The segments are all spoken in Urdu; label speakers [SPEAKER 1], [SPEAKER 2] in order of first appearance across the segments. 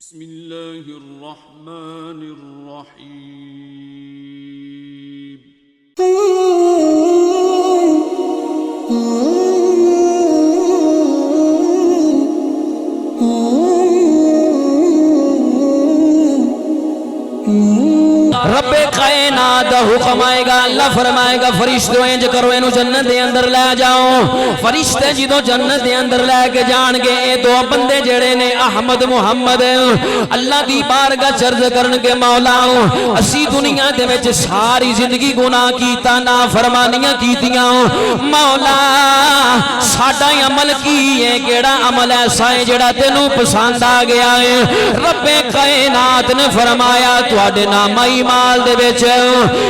[SPEAKER 1] بسم اللہ الرحمن الرحیم
[SPEAKER 2] رب کائنات دا حکم آئے گا، اللہ فرمائے گا فرشتوں انج کرو اینو جنت دے اندر لے جاؤ۔ فرشتے جدوں جنت دے اندر لے کے جان گے، اے دو بندے جڑے نے احمد محمد اللہ دی بارگاہ عرض کرن کے مولا اسی دنیا دے وچ ساری زندگی گناہ کیتا، نافرمانیاں کیتیاں، مولا ساڈا عمل کی ہے، کیڑا عمل ایسا ہے جڑا تینوں پسند آ گیا ہے؟ رب کائنات نے فرمایا تواڈے نام ایمال دے وچ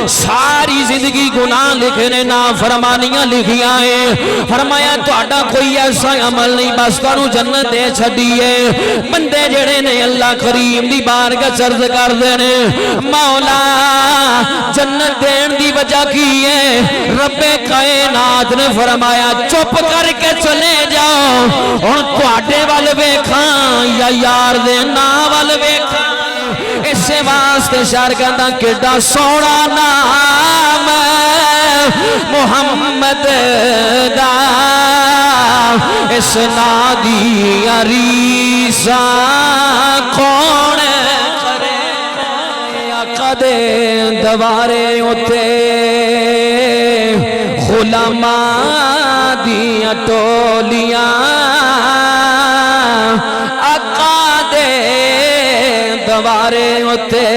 [SPEAKER 2] ساری زندگی گناہ لکھے نے، نافرمانیاں لکھیاں ہیں۔ فرمایا تواڈا کوئی ایسا عمل نہیں، بس تانوں جنت دے چھڈیے۔ بندے جڑے نے اللہ کریم دی بارگاہ عرض کردے نے مولا جنت دین دی وجہ کی ہے؟ رب کائنات نے فرمایا چپ کر کے چلے جاؤ، ہن تواڈے ول ویکھاں یا یار دے نام ول ویکھاں؟ اس واسطے شعر کہندا کیڈا سونا نام محمد دا، اس نام دی ریساں کون کرے؟ آقا دے دوارے اتے غلاماں دیاں ٹولیاں، آقا دے دوارے اتے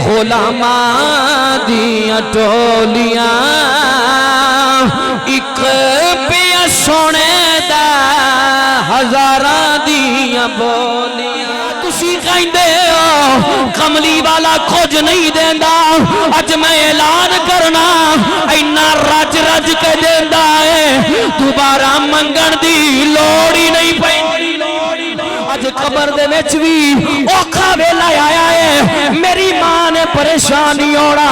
[SPEAKER 2] غلاماں دیاں ٹولیاں، ایک پیا سونے دا ہزاراں دیاں بولیاں۔ تسی کہندے ہو کملی والا کچھ نہیں دیندا، اج میں اعلان کرنا اینا رج رج کے دیندا ہے، دوبارہ منگن دی لوڑ ہی نہیں پیندی۔ اج قبر دے وچ وی اوکھا ویلا آیا ہے، میری ماں نے پریشان نہیں ہونا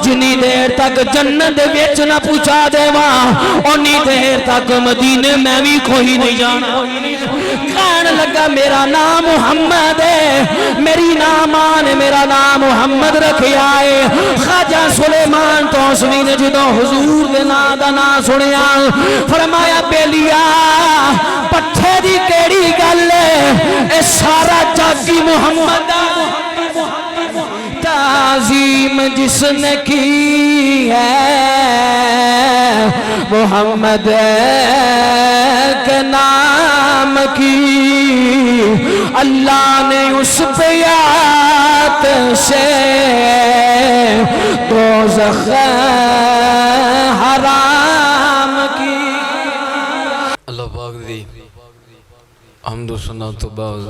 [SPEAKER 2] جنی دیر تک جنت دے وچ نہ پہنچا دیواں اونی دیر تک مدینے میں بھی کوئی نہیں جانا۔ کہن لگا میرا نام محمد ہے، میری ماں نے میرا نام محمد رکھیا ہے۔ خواجہ سلیمان توسوی نے جدوں حضور دے نام دا نام سنیا فرمایا بیلیا پٹھے دی کیڑی گل ہے، اے سارا جاگی محمد تعظیم جس نے کی ہے محمد کے نام کی، اللہ نے اس بیعت سے دوزخ حرام کی۔ اللہ پاک دی حمد و ثنا تو بعد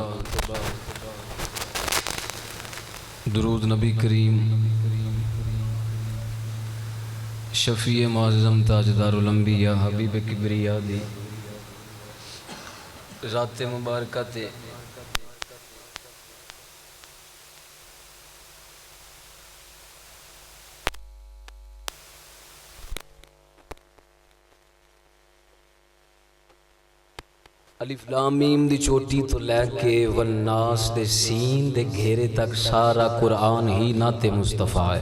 [SPEAKER 2] درود نبی کریم شفیع معظم تاجدار الانبیاء حبیب کبریا دی ذات مبارکہ تے الف لام میم دی چوٹی تو لے کے والناس دے سین دے گھیرے تک سارا قرآن ہی نعت مصطفیٰ ہے۔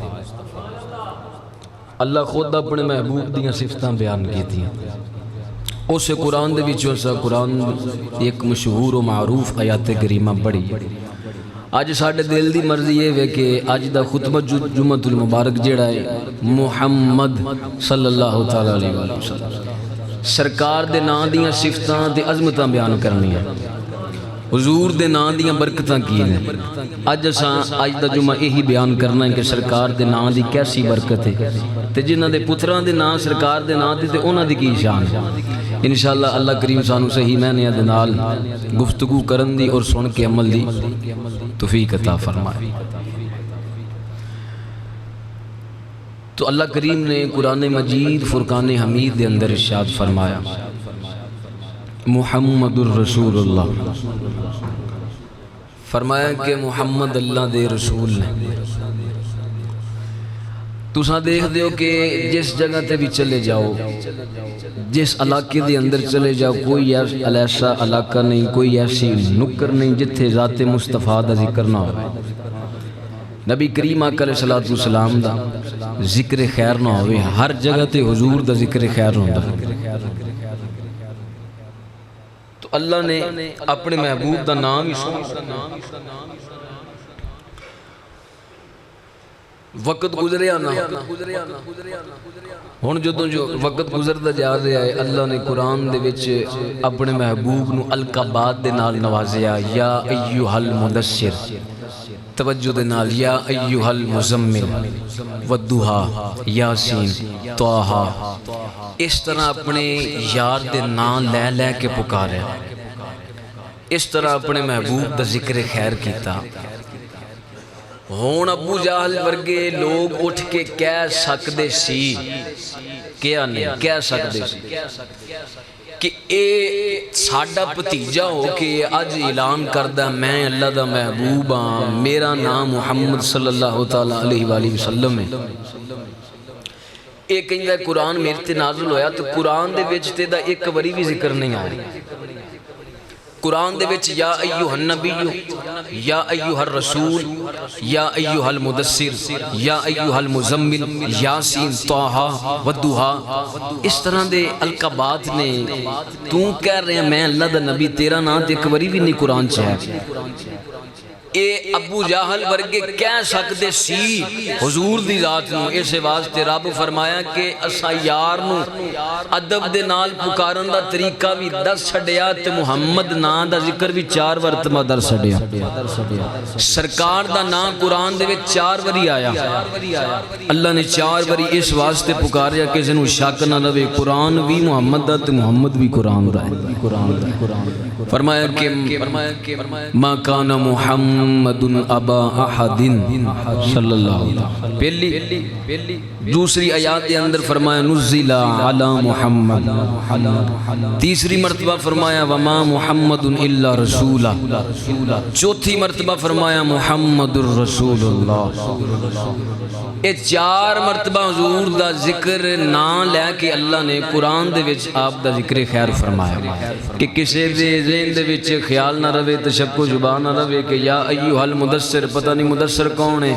[SPEAKER 2] اللہ خود اپنے محبوب دیاں صفتاں بیان کی تھی، اسے قرآن دے وچوں سا قرآن ایک مشہور و معروف آیات کریمہ بڑی۔ آج ساڑھے دل دی مرضی یہ ہے کہ آج دا خطبہ جمعۃ المبارک جیڑا ہے محمد صلی اللہ تعالیٰ علیہ وسلم سرکار دے نام دیاں صفتاں دے عظمتاں بیان کرنی ہے، حضور دے نام دیاں برکتاں کی ہیں۔ آج دا جمعہ یہی بیان کرنا ہے کہ سرکار دے نام دی کیسی برکت ہے، تے جنہ دے پتراں دے نام سرکار دے نام دے انہاں دی کی شان ہے۔ انشاءاللہ اللہ کریم سانو صحیح معنی دے نال گفتگو کرن دی اور سن کے عمل دی توفیق عطا فرمائے۔ تو اللہ کریم نے قرآن مجید فرقان حمید دے اندر ارشاد فرمایا محمد الرسول اللہ، فرمایا کہ محمد اللہ دے رسول نے۔ تساں دیکھ دیو کہ جس جگہ تے بھی چلے جاؤ، جس علاقے دے اندر چلے جاؤ، کوئی ایسا علاقہ نہیں، کوئی ایسی نکر نہیں جتھے ذات مصطفیٰ دا ذکر نہ ہو، نبی کریم آقا علیہ السلام دا ذکر خیر نہ ہوئے، ہر جگہ تے حضور دا ذکر خیر ہوندا۔ تو اللہ نے اپنے محبوب دا نام ہی وقت گزریا نا، ہن جدوں جو وقت گزردا جا رہا ہے، اللہ نے قرآن دے وچ اپنے محبوب نو القابات دے نال نوازیا، یا ایھا المدثر، توجہ دے نال، یا ایھا المزمل، والضحیٰ، یاسین، طٰہٰ، اس طرح اپنے یار دے نام لے لے کے پکارے، اس طرح اپنے محبوب دا ذکر خیر کیتا۔ ہون ابو جہل ورگے لوگ اٹھ کے کہہ سکدے سی، کیا نہیں کہہ سکدے سی کہ اے ساڈا بھتیجا ہو کے اج اعلان کردہ میں اللہ دا محبوب ہاں، میرا نام محمد صلی اللہ تعالیٰ علیہ وآلہ وسلم ہے۔ اے کہندا قرآن میرے تے نازل ہویا، تو قرآن دے وچ تے دا ایک وری بھی ذکر نہیں آیا۔ قرآن دے وچ یا ایھا النبی، یا ایھا الرسول، یا ایھا المدثر، یا ایھا المزمل، یاسین، طٰہٰ، والضحیٰ، اس طرح دے القابات نے۔ تو کہہ رہے ہیں میں اللہ دا نبی، تیرا نام تے ایک وری بھی نہیں قرآن چ ہے۔ اے ابو جہل ورگے کہہ سکدے سی حضور دی ذات نو، اس واسطے رب فرمایا کہ اسا یار نو ادب دے نال پکارن دا طریقہ بھی دس چھڈیا، تے محمد نام دا ذکر بھی 4 مرتبہ در چھڈیا۔ سرکار دا نام قرآن دے وچ 4 واری آیا، اللہ نے 4 واری اس واسطے پکاریا کہ کسے نو شک نہ رہے قرآن بھی محمد دا تے محمد بھی قرآن دا ہے۔ فرمایا کہ ما کان محمد ابا احد صلی اللہ علیہ وسلم، پہلی دوسری آیات کے اندر فرمایا نزل علی محمد، تیسری مرتبہ فرمایا وما محمد الا رسول، چوتھی مرتبہ فرمایا محمد الرسول اللہ۔ یہ 4 مرتبہ حضور دا ذکر نہ لے کے اللہ نے قرآن دے وچ آپ دا ذکر خیر فرمایا کہ کسی دے ذہن دے وچ خیال نہ رہے، تشک و شبہ نہ رہے کہ یا ایھا المدثر پتہ نہیں مدثر کون ہے،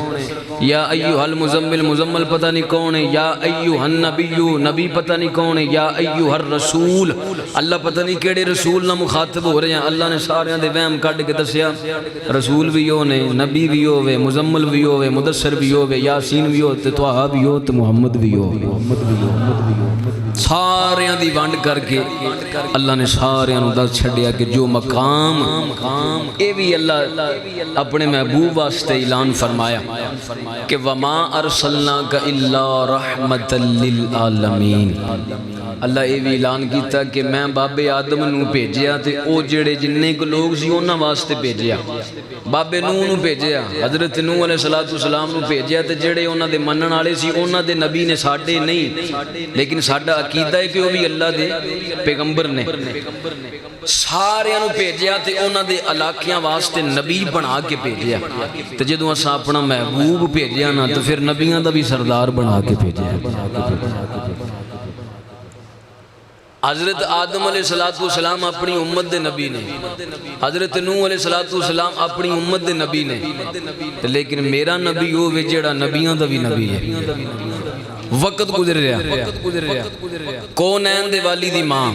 [SPEAKER 2] یا ایھا المزمل مزمل پتہ نہیں کون ہے، یا ایھا النبی نبی پتہ نہیں کون ہے، یا ایھا الرسول اللہ پتہ نہیں کیڑے رسول نہ مخاطب ہو رہے ہیں۔ اللہ نے سارے دے وہم کڈ کے دسیا، رسول بھی ہو نے، نبی بھی ہوے، مزمل بھی ہوے، مدثر بھی ہوے، یاسین بھی ہو، تے طٰہٰ بھی ہو، تے محمد بھی ہو، سارے دی ونڈ کر کے اللہ نے سارے نو دس چھڈیا کہ جو مقام اے بھی اللہ اپنے محبوب واسطے اعلان فرمایا کہ وما ارسلناک الا رحمتا للعالمین۔ اللہ یہ بھی اعلان کیتا کہ میں بابے آدم نو بھیجیا تے او جڑے جننے کو لوگ سی انہاں واسطے بھیجیا، بابے نوح نو بھیجیا، حضرت نوح علیہ السلام نو بھیجیا، تے جڑے انہاں دے منن والے سی انہاں دے نبی نے، ساڈے نہیں، لیکن ساڈا عقیدہ ہے کہ وہ بھی اللہ دے پیغمبر نے۔ سارے نو بھیجیا تے انہاں دے علاقیاں واسطے نبی بنا کے بھیجیا، تے جدوں اساں اپنا محبوب بھیجیا نا تو پھر نبیاں دا بھی سردار بنا کے بھیجیا۔ حضرت آدم علیہ السلام اپنی امت دے نبی نے، حضرت نوح علیہ السلام اپنی امت دے نبی نے، لیکن میرا نبی وہ جڑا نبیاں دا بھی نبی ہے۔ وقت گزر رہا، کونین دے والی دی ماں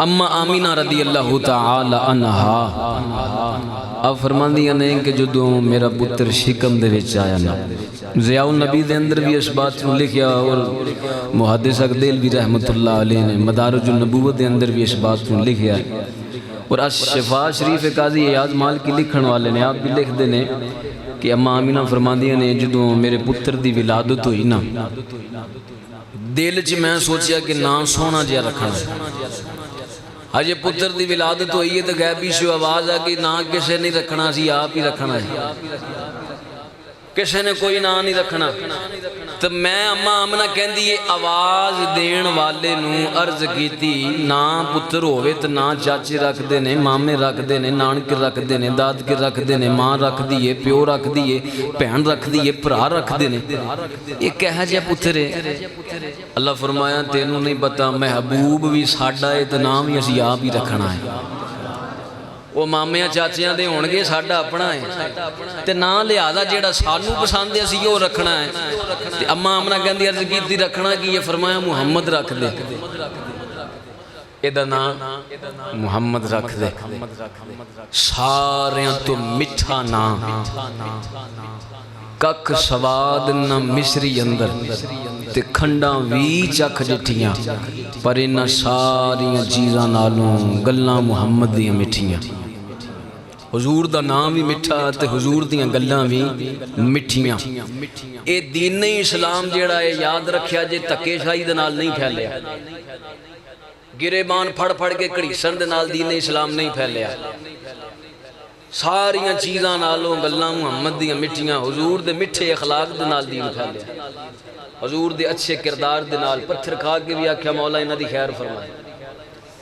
[SPEAKER 2] اما آمینہ رضی اللہ تعالی عنہا اب فرماندیاں نے کہ جدوں میرا پتر شکم دے وچ آیا نا، ضیاء النبی دے اندر بھی اس بات نو لکھیا، اور محدث اقدیل بھی رحمت اللہ علیہ نے مدارج النبوت دے اندر بھی اس بات نو لکھیا ہے، اور الشفاء شریف قاضی ایاز مالکی لکھن والے نے آپ بھی لکھ دینے کہ اما آمینہ فرماندیاں نے جدوں میرے پتر دی ولادت ہوئی نا، دل چ میں سوچیا کہ نام سونا جہا رکھنا ہے۔ ہجے پتر دی ولادت ہوئی ہے تو غیبی سے آواز ہے کہ نام کسے نہیں رکھنا سی، آپ ہی رکھنا ہے، کسے نے کوئی نام نہیں رکھنا۔ تو میں اما آمنہ کہندی ہے آواز دین والے نو عرض کیتی نا پتر ہوئے تو نا چاچے رکھ دینے مامے رکھ دینے نانکے رکھ دینے دادکے رکھ دینے ماں رکھ دیے پیو رکھ دیے بہن رکھ دیے بھرا رکھ دینے یہ کہہ جا پتر ہے اللہ فرمایا تینوں نہیں پتا محبوب بھی ساڈا ہے تو نام بھی اسی آپ ہی رکھنا ہے وہ مامیا چاچیاں دے ہونگے ساڈا اپنا ہے تے نا لہذا جیڑا سانو پسند ہے اسی وہ رکھنا ہے تے اما آمنہ کہندی عرض کیتی رکھنا کی یہ فرمایا محمد رکھ دے ایدہ نا محمد رکھ دے ساریاں تو مٹھا نا کک سواد نہ مصری اندر تے کھنڈاں وی چکھ جٹھیاں پر انہاں ساریاں چیزاں نالوں گلاں محمد دیاں مٹھیاں حضور دا نام بھی مٹھا تے حضور دیاں گلاں بھی مٹھیاں اے دین اسلام جیڑا ہے یاد رکھیا جے تکے شاہی دے نال نہیں پھیلیا گریبان پھڑ پھڑ کے کڑیسن دے نال دین اسلام نہیں پھیلیا ساریاں چیزاں نالوں گلاں محمد دیاں مٹھیاں حضور دے مٹھے اخلاق دے نال دین پھیلیا حضور دے اچھے کردار دے نال پتھر کھا کے بھی آکھیا مولا انہاں دی خیر فرمائے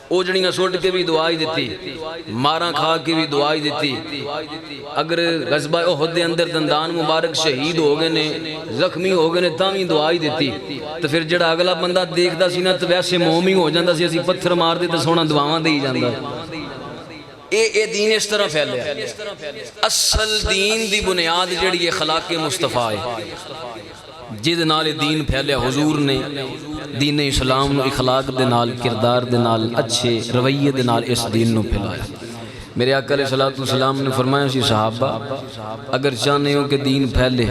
[SPEAKER 2] اوجڑیاں سوٹ کے بھی دعائی دیتی ماراں کھا کے بھی دعائی دیتی اگر غزبہ احد دے اندر دندان مبارک شہید ہو گئے نے زخمی ہو گئے نے تاں بھی دعائی دیتی تو پھر جڑا اگلا بندہ دیکھدا سی نا تو ویسے مومی ہو جاندا سی اسی پتھر مار دے تے سونا دعاواں دے ہی جاندا اے دین اس طرح پھیلیا اصل دین دی بنیاد جڑی اخلاق مصطفیٰ ہے جد نال دین پھیلیا حضور نے دین اسلام نو اخلاق دے نال کردار دے نال اچھے رویے دے نال اس دین نو پھیلایا میرے آقا علیہ السلام نے فرمایا سی صحابہ اگر چاہنے ہو کہ دین پھیلے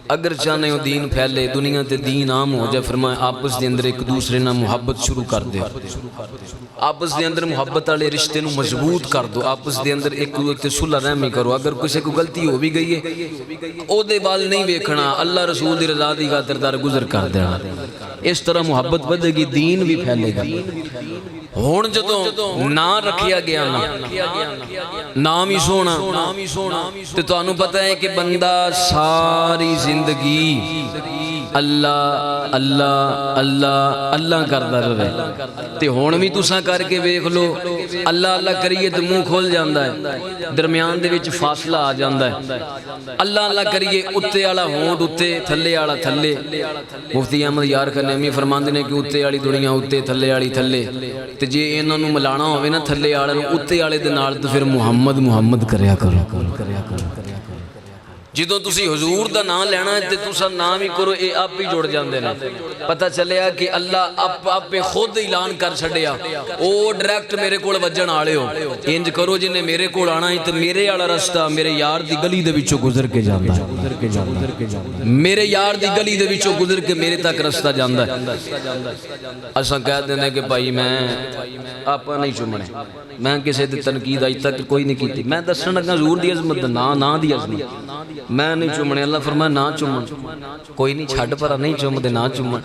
[SPEAKER 2] اگر چاہنے ہو دین پھیلے دنیا تے دین عام ہو جائے فرمایا آپس دے اندر ایک دوسرے نہ محبت شروع کر دے آپس دے اندر محبت والے رشتے نو مضبوط کر دو آپس دے اندر ایک دوسرے صلح رحمی کرو اگر کسی کو غلطی ہو بھی گئی ہے او دے بال نہیں ویکھنا اللہ رسول دی رضا دی خاطر در گزر کر دینا اس طرح محبت بدے گی دین بھی پھیلے گا ہون جدوں نا رکھیا گیا نا نام ہی سونا تو تانوں پتہ ہے کہ بندہ ساری زندگی اللہ اللہ اللہ اللہ کردا رہے تے ہون بھی تساں کر کے ویکھ لو اللہ اللہ کریے تے منہ کھول جاندا ہے درمیان دے وچ فاصلہ آ جاندا ہے اللہ اللہ کریے اتے والا ہونٹ اتے تھلے والا تھلے مفتی احمد یار خنیمی فرماندے نے کہ اتے والی دنیا اتے تھلے والی تھلے تے جے انہاں نوں ملانا ہوے نا تھلے والے نوں اتے والے دے نال تے پھر محمد محمد کریا کرو جدوں تسی حضور دا نام لینا ہے تے تسا نام ہی کرو اے آپ ہی جڑ جاندے نے پتہ چلیا کہ اللہ آپ پہ خود اعلان کر چھڈیا او ڈائریکٹ میرے کول وجن والے ہو انج کرو جنے میرے کول آنا ہے تے میرے والا رستہ میرے یار دی گلی دے وچوں گزر کے جاندا ہے میرے یار دی گلی دے وچوں گزر کے میرے تک رستہ جاندا ہے اساں کہہ دینے کہ بھائی میں آپا نہیں چومنے میں کسی دی تنقید اج تک کوئی نہیں کیتی میں دسن لگا حضور دی عظمت نا دی عظمت میں نہیں چومنے اللہ فرمایا نہ چومن کوئی نہیں چھڈ پرا نہیں چومدے نہ چومن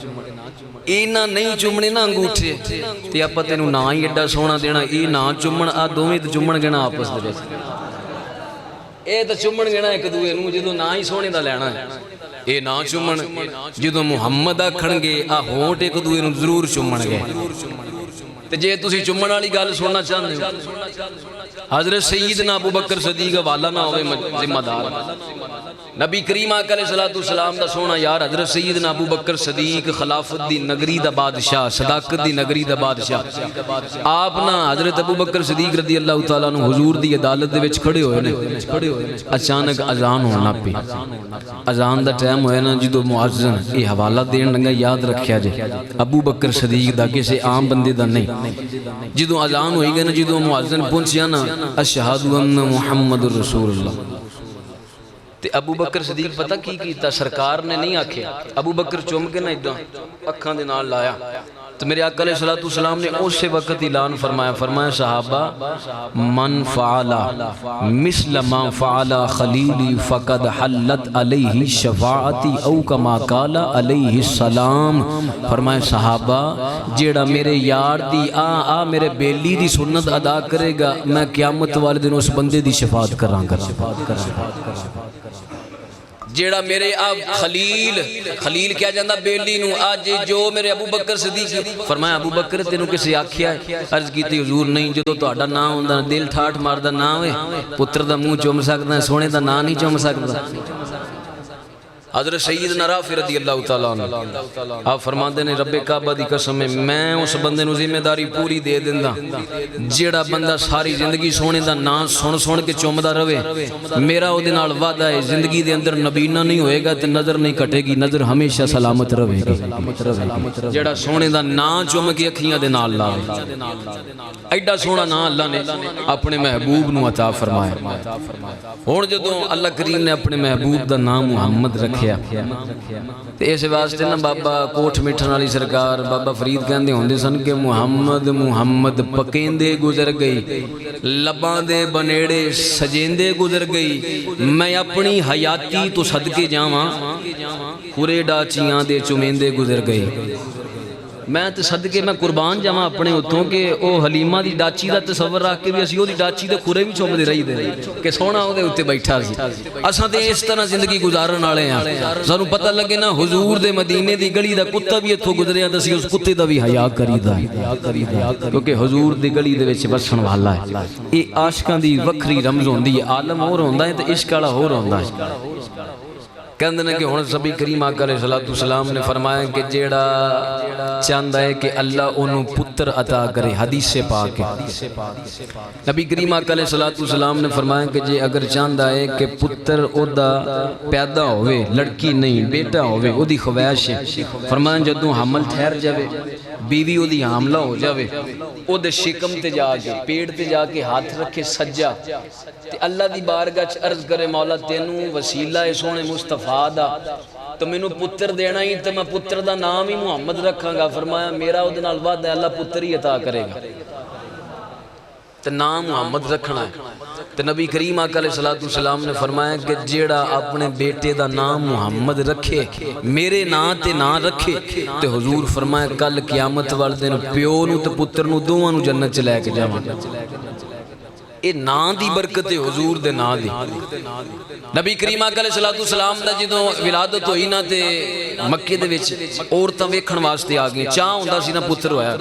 [SPEAKER 2] اینا نہیں چومنے نہ انگوٹھے تے آپا تینوں نہ ہی ایڈا سونا دینا اے نہ چومن آ دوویں تے چومن گنا آپس دے وچ اے تے چومن گنا ایک دوے نوں جدوں نہ ہی سونے دا لینا ہے اے نہ چومن جدوں محمد آکھن گے آ ہونٹ ایک دوے نوں ضرور چومن گے تے جے تسی چومن والی گل سننا چاہندے ہو حضرت سیدنا ابو بکر صدیق والا نہ ہوئے ذمہ دار نبی کریم آقا علیہ السلام دا سونا یار حضرت سیدنا ابو بکر صدیق خلافت دی نگری دا بادشاہ صداقت دی نگری دا بادشاہ آپ نا حضرت ابو بکر صدیق رضی اللہ تعالیٰ عنہ حضور دی عدالت دے وچ کھڑے ہوئے نے اچانک اذان ہونا پی اذان دا ٹائم ہوئے نا جدو مؤذن یہ حوالہ دین لگا یاد رکھیا جے ابو بکر صدیق دا کسی عام بندے دا نہیں جدو اذان ہوئی گئے نا جدو مؤذن پہنچیا نا اشہد ان محمد رسول اللہ تے ابو بکر صدیق پتہ کی کیتا سرکار نے نہیں آکھیا ابو بکر چوم کے نہ ادھا اکھاں دے نال لایا تو میرے آقا علیہ السلام نے اسی وقت اعلان فرمایا صحابہ من فعلا مثل ما فعلا خلیلی فقد حلت علیہ شفاعتی او کما قال علیہ السلام فرمایا صحابہ جیڑا میرے یار دی میرے بیلی دی سنت ادا کرے گا میں قیامت والے دن اس بندے دی شفاعت کراں گا جیڑا میرے اب خلیل کیا جاندہ بیلی نو آج جو میرے ابو بکر صدیق فرمایا ابو بکر تینوں کسی آکھیا ہے عرض کیتی حضور نہیں جدو تو آڈا نا ہوندہ دل ٹھاٹ ماردہ نا ہوئے پتر دا منہ چوم سکتا ہے سونے دا نا نہیں چوم سکتا حضرت سیدنا رافع رضی اللہ تعالیٰ عنہ آپ فرماندے نے رب کعبہ دی قسم میں اس بندے نو ذمہ داری پوری دے دیندہ جیڑا بندہ ساری زندگی سونے دا نا سن کے چومدہ روے میرا او دنال وعدہ ہے زندگی دے اندر نبینہ نہیں ہوئے گا تے نظر نہیں کٹے گی نظر ہمیشہ سلامت روے گی جیڑا سونے دا نا چوم کے اکھیاں دے نال لاوے ایڈا سونا نا اللہ نے اپنے محبوب نو عطا فرمایا اور جدوں اللہ کریم نے اپنے محبوب دا نام محمد رکھے تے اس واسطے نا بابا کوٹھ مٹھن والی سرکار بابا فرید کہندے ہوندے سن کہ محمد پکیندے گزر گئی لباں دے بنیڑے سجیندے گزر گئی میں اپنی حیاتی تو صدقے جاواں پورے ڈاچیاں دے چمیندے گزر گئی میں تے صدقے میں قربان جاواں اپنے اتوں کہ او حلیمہ دی ڈاچی دا تصور رکھ کے بھی اسی او دی ڈاچی دے کھورے بھی چوم دے رہی دے کہ سونا او دے اتے بیٹھا سی اساں تے اس طرح زندگی گزارن والے ہیں سانوں پتہ لگے نا حضور دے مدینے دی گلی دا کتا بھی اتھوں گزریا تے اسی اس کتے دا بھی حیا کریدا کیونکہ حضور دی گلی دے وچ وسن والا ہے اے عاشقاں دی وکھری رمز ہوندی ہے عالم اور ہوندا ہے تے عشق والا اور ہوندا ہے کہندے نے کہ ہن نبی کریم آقا علیہ السلام نے فرمایا کہ جیڑا چاہندا ہے کہ اللہ انہوں پتر عطا کرے حدیث پاک ہے نبی کریم آقا علیہ السلام نے فرمایا کہ جے اگر چاہندا ہے کہ پتر او دا پیدا ہوئے لڑکی نہیں بیٹا ہوئے او دی خواہش ہے فرمایا جدوں حمل ٹھہر جاوے بیوی او دی حاملہ ہو جاوے او دے شکم تے جا کے پیڑ تے جا کے ہاتھ رکھے سجا تے اللہ دی بارگاہ چ عرض کرے مولا تینوں وسیلہ سونے مصطفیٰ دا تو میں نو پتر دینا ہی تو میں پتر دا نام ہی محمد رکھاں گا فرمایا میرا او دنال وعدہ ہے اللہ پتر ہی عطا کرے گا تو نام محمد رکھنا ہے تو نبی کریم آقا علیہ السلام نے فرمایا کہ جیڑا اپنے بیٹے دا نام محمد رکھے میرے نام تے نام رکھے تے حضور فرمایا کل قیامت والے دن پیو نو تے پتر نو دوواں نو جنت چ لے کے جاواں اے نام دی برکت حضور دے نام دی نبی کریم آقا علیہ السلام دا جدوں ولادت ہوئی نا تے مکے دے وچ عورتاں ویکھن واسطے آ گئیں چاہ ہوندا سی نا پتر ہویا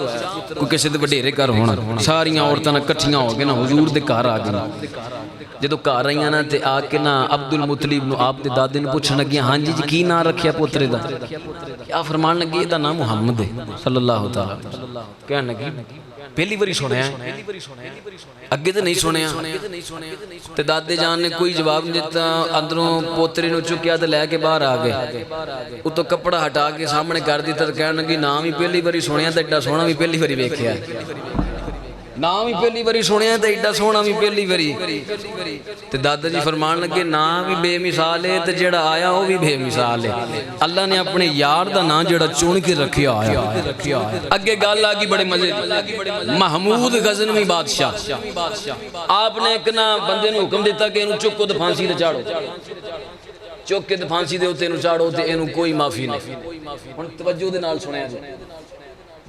[SPEAKER 2] کوئی کسے دے وڈیرے گھر ہونا ساریاں عورتاں نال کٹھیاں ہو کے نا حضور دے گھر آ گئیں جدوں گھر آئیاں نا تے آ کے نا عبد المطلب نو آپ دے دادے نو پوچھن لگیاں ہاں جی کی نام رکھیا پوترے دا کیا فرمان لگی اے دا نام محمد ہے صلی اللہ تعالی کہن لگی پہلی باری سنیا ہے اگے تے نہیں سنیا تے دادے جان نے کوئی جواب نہیں دیتا اندروں پوترے نو چکیا تے لے کے باہر آ گئے اتو کپڑا ہٹا کے سامنے کر دیتا تے کہن لگی نام ہی پہلی باری سنیا تے ایڈا سونا بھی پہلی باری ویکھیا ہے نام ہی پہلی باری سنیا تے ایڈا سونا بھی پہلی باری تے دادا جی فرمان لگے نام بھی بے مثال ہے تے جڑا آیا وہ بھی بے مثال ہے اللہ نے اپنے یار دا نام جڑا چون کے رکھیا آیا اگے گل آگی بڑے مزے محمود غزنوی بادشاہ آپ نے ایک نا بندے نو حکم دیتا کہ انہوں چکو تے پھانسی تے چاڑو چک کے تے پھانسی دے ہوتے انہوں چاڑو تے انہوں کوئی معافی نہیں ہن توجہ دے نال سنیا جائے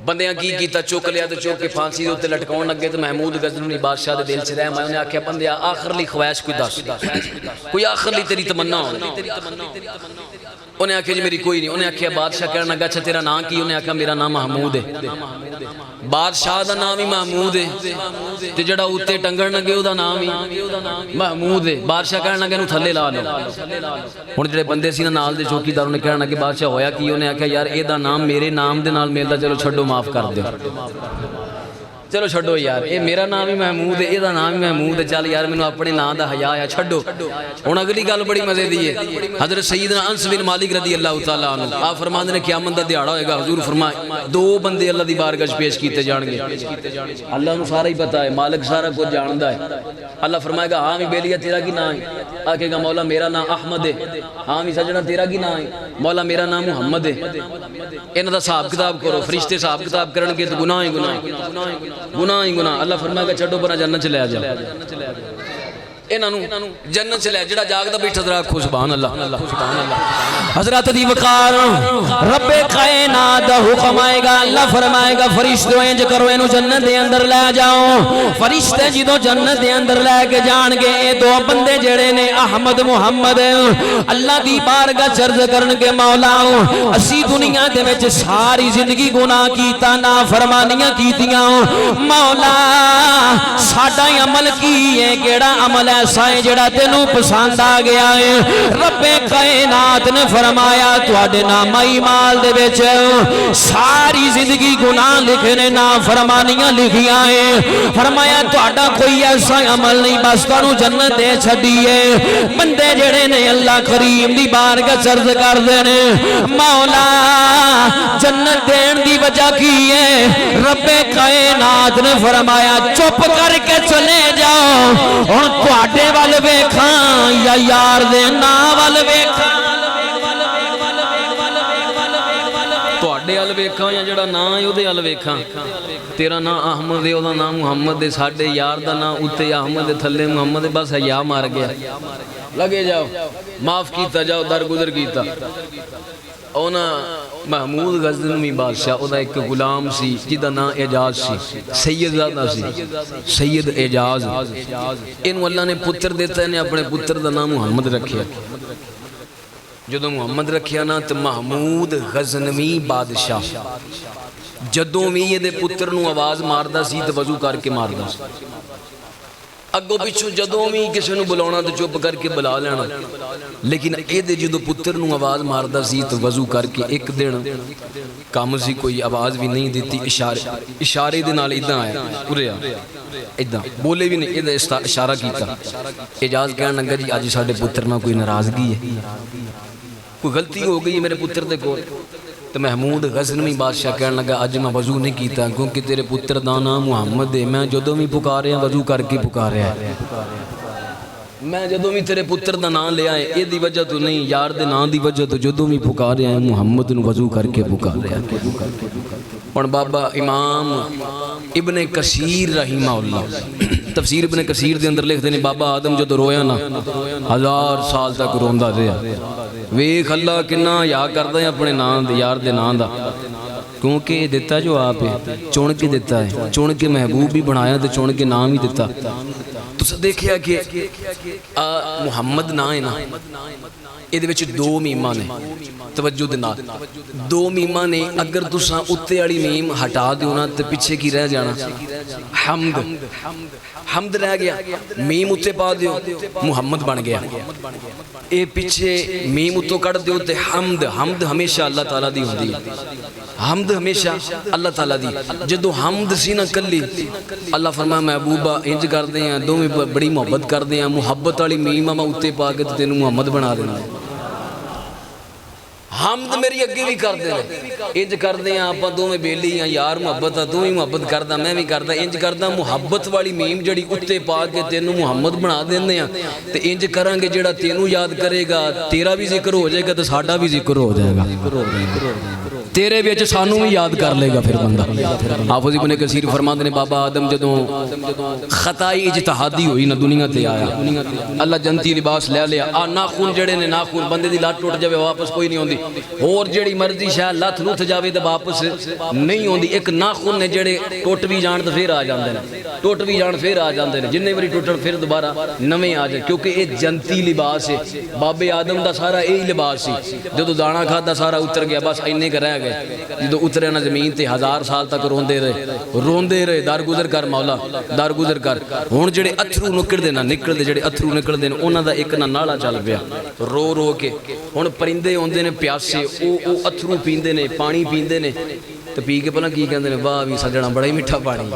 [SPEAKER 2] بندیاں کی کیتا چوک لیا تو چوک کے پھانسی دے ہوتے لٹکاؤں لگے تو محمود غزنوی بادشاہ دے دل سے رہے میں انہیں آکھیا بندیا آخر لی خواہش کوئی دس کوئی آخر لی تیری تمنا ہو انہیں آکھیا جی میری کوئی نہیں انہیں آکھیا بادشاہ کہنا لگا اچھا تیرا نام کی انہیں آکھیا میرا نام محمود ہے بادشاہ دا نام ہی محمود ہے تے جڑا اوتے ٹنگن لگے او دا نام ہی محمود ہے بادشاہ کہنا لگا انہوں تھلے لا لو ہن جڑے بندے سی نا نال دے چوکیدار انہیں کہنا کہ بادشاہ ہویا کی انہیں آکھیا یار اے دا نام میرے نام دے نال ملدا چلو چھڈو معاف کر دیو چلو چھڈو یار اے میرا نام ہی محمود ہے اے دا نام ہی محمود ہے چل یار مینوں اپنے نام دا حیا آیا چھڈو ہن اگلی گل بڑی مزے دی ہے حضرت سیدنا انس بن مالک رضی اللہ تعالی عنہ آپ فرماندے نے قیامت دا دیہاڑا ہوئے گا حضور فرمائے دو بندے اللہ دی بارگاہ وچ پیش کیتے جان گے اللہ نوں سارا ہی پتہ ہے مالک سارا کچھ جاندا ہے اللہ فرمائے گا ہاں بھی بیلیا تیرا کی نام ہے آکھے گا مولا میرا نام احمد ہے ہاں بھی سجنا تیرا کی نام ہے مولا میرا نام محمد ہے انہاں دا حساب کتاب کرو فرشتے حساب کتاب کرن گے تو گناہ ہی گناہ گناہ ہی گناہ اللہ فرمائے گا چھڈو پر جنت چلے آ جاؤ انہوں جنت چ لے جڑا جاگدا بیٹھا ذرا آکھو سبحان اللہ سبحان اللہ حضرات دی وقار رب کائنات دا حکم آئے گا اللہ فرمائے گا فرشتوں انج کرو اینو جنت دے اندر لے جاؤ فرشتے جدوں جنت دے اندر لے کے جان گے اے دو بندے جڑے نے احمد محمد اللہ دی بارگاہ چرج کرن کے مولا اسی دنیا دے وچ ساری زندگی گناہ کیتا نافرمانیاں کیتیاں مولا ساڈا عمل کی ہے کیڑا عمل ایسا ہے جڑا تینوں پسند آ گیا ہے رب کائنات نے فرمایا تواڈے نامہ اعمال دے وچ ساری زندگی گناہ لکھنے نافرمانیاں لکھیاں ہیں فرمایا تواڈا کوئی ایسا عمل نہیں بس تانوں جنت دے چھڈیے بندے جڑے نے اللہ کریم دی بارگاہ چرج کردے نے مولا جنت دین دی وجہ کی ہے رب کائنات نے فرمایا چپ کر کے چلے جاؤ ہن تواڈے ول ویکھاں یا یار دے نام ول ویکھاں تواڈے ول ویکھاں یا جڑا نام ہے اودے ول ویکھاں تیرا نام احمد ہے اودا نام محمد ہے ساڈے یار دا نام اوتے احمد ہے تھلے محمد ہے بس حیا مار گیا لگے جاؤ معاف کیتا جاؤ درگزر کیتا اونا محمود غزنوی بادشاہ اودا ایک غلام سی جدا نام اعجاز سی سید زادہ سی سید اعجاز انہوں اللہ نے پتر دیتا ہے نے اپنے پتر دا نام محمد رکھیا جدو محمد رکھیا نا تو محمود غزنوی بادشاہ جدوں بھی یہ دے پتر نو آواز ماردہ سی تو وضو کر کے ماردہ سی اگو پچھو جدوں بھی کسی نو بلاونا تو چپ کر کے بلا لینا لیکن اے دے جدو پتر نو آواز ماردہ سی تو وضو کر کے ایک دن کام سی کوئی آواز بھی نہیں دیتی اشارے دے نال ادھا آیا پورے ادھا بولے بھی نہیں ادھا اشارہ کیتا اعجاز کہنا لگا جی آج ساڑھے پتر نہ کوئی ناراضگی ہے کوئی غلطی ہو گئی میرے پتر دے کو تو محمود غزنوی بادشاہ کہنے لگا آج میں وضو نہیں کیتا کیونکہ تیرے پتر دا نام محمد ہے میں جدوں بھی پکارے ہیں وضو کر کے پکارے ہیں میں جدوں بھی تیرے پتر دا نام لے آئے اے دی وجہ تو نہیں یار دے نام دی وجہ تو جدوں بھی پکارے ہیں محمد نو وضو کر کے پکارے ہیں اور بابا امام ابن کثیر رحمہ اللہ تفسیر ابن کثیر دے اندر لکھ دینے بابا آدم جدو رویا نا 1000 سال تک روندہ رہا ویکھ اللہ کنا یا کردہ ہے اپنے نام دے یار دے نام دا کیونکہ دیتا جو آپ ہے چون کے دیتا ہے چون کے محبوب بھی بنایا تو چون کے نام ہی دیتا تو سب دیکھیا کہ محمد نام ہے نا یہ وچ دو میمہ نے توجہ دینا دو میمہ نے اگر تساں اتے والی میم ہٹا دیو نا تو پیچھے کی رہ جانا حمد حمد رہ گیا میم اتے پا دیو محمد بن گیا اے پیچھے میم اتو کٹ دیو تے حمد حمد ہمیشہ اللہ تعالیٰ دی ہوندی حمد ہمیشہ اللہ تعالیٰ دی جدو حمد سی نہ کلی اللہ فرمایا محبوبہ انج کر دیں ہیں دو میں بڑی محبت کر دیں ہیں محبت والی میم میں اتے پا کے تینوں محمد بنا دینا حمد میری اگے بھی کر دیں انج کر دیں آپا دو میں بیلی ہیں یار محبت ہے تو ہی محبت کردہ میں بھی کردہ انج کردہ محبت والی میم جڑی اتے پا کے تینوں محمد بنا دینے ہیں تو انج کرانگے جڑا تینوں یاد کرے گا تیرا بھی ذکر ہو جائے گا تو ساڑھا بھی ذکر ہو جائے گا تیرے بیچ سانوں بھی یاد کر لے گا پھر بندہ حافظ ابن کثیر فرماتے نے بابا آدم جدوں خطائی اجتہادی ہوئی نہ دنیا تے آیا اللہ جنتی لباس لے لیا ناخون جڑے نے ناخون بندے دی لات ٹوٹ جاوے واپس کوئی نہیں ہوندی اور جڑی مرضی شاہ لات لوت جاوے تے واپس نہیں ہوندی ایک ناخون نے جڑے ٹوٹ بھی جان تے پھر آ جاندے نے ٹوٹ بھی جان پھر آ جاندے نے جننے واری ٹوٹن پھر دوبارہ نویں آ جائے کیونکہ اے جنتی لباس ہے بابے آدم دا سارا یہی لباس سی جدوں دانا کھادا سارا اتر گیا بس اینے کا رہ گئے جدو اترے نا زمین تے 1000 سال تک روندے رہے درگزر کر مولا درگزر کر ہن جڑے اتھرو نکل دے جڑے اتھرو نکل دے انہاں دا ایک نہ نالا چل پیا رو رو کے ہن پرندے ہوندے نے پیاسے او اتھرو پیندے نے پانی پیندے نے تے پی کے پہلا کی کہندے نے واہ وی سجنا بڑا ہی میٹھا پانی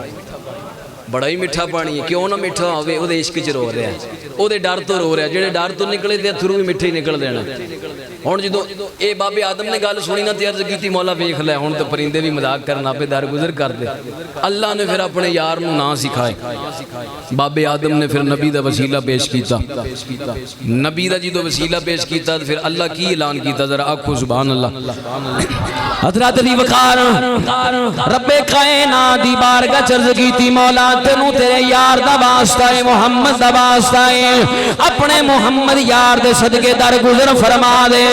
[SPEAKER 2] بڑا ہی میٹھا پانی ہے کیوں نہ میٹھا ہوے او دے عشق وچ رو رہا ہے او دے ڈر تو رو رہا ہے جڑے ڈر تو نکلے تے اتھرو بھی میٹھے ہی نکل دینا ہن جدوں اے بابے آدم نے گل سنی نہ تے عرض کیتی مولا ویکھ لے ہن تے پرندے بھی مذاق کرنا پہ درگزر کر دے اللہ نے پھر اپنے یار نو نا سکھائے بابے آدم نے پھر نبی دا وسیلہ پیش کیتا نبی دا جدوں وسیلہ پیش کیتا پھر اللہ کی اعلان کیتا ذرا آکھو سبحان اللہ حضرات دی وقار رب کائنات دی بارگاہ چرز کیتی مولا تینوں تیرے یار دا واسطہ ہے محمد دا واسطہ ہے اپنے محمد یار دے صدقے در گزر فرما دے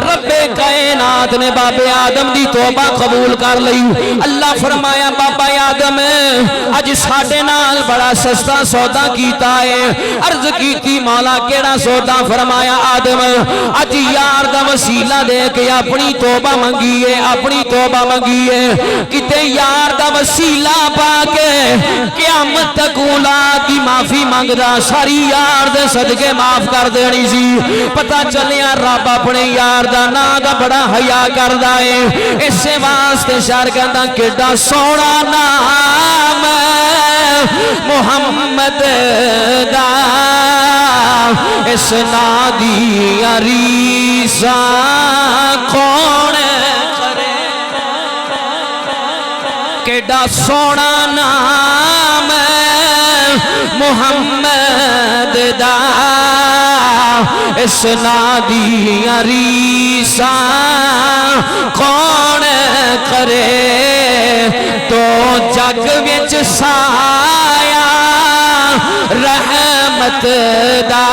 [SPEAKER 2] رب کائنات نے بابے آدم دی توبہ قبول کر لئی اللہ فرمایا بابا آدم اج ساڈے نال بڑا سستا سودا کیتا ہے عرض کیتی مولا کیڑا سودا فرمایا آدم اج یار دا وسیلہ دے کے اپنی توبہ منگی ہے اپنی توبہ منگی ہے کتے یار دا وسیلہ پا کے قیامت تک اولاد دی معافی مانگدا ساری یار دے صدقے معاف کر دینی سی پتہ چلیا رب اپنے یار دا نا دا بڑا حیا کردا ہے اس واسطے شعر کہندا کیڈا سونا نام محمد دا اس نا دی ریساں کون کرے کیڈا سونا نام محمد دا اس نا دی ریساں کون کرے تو جگ وچ سایہ رحمت دا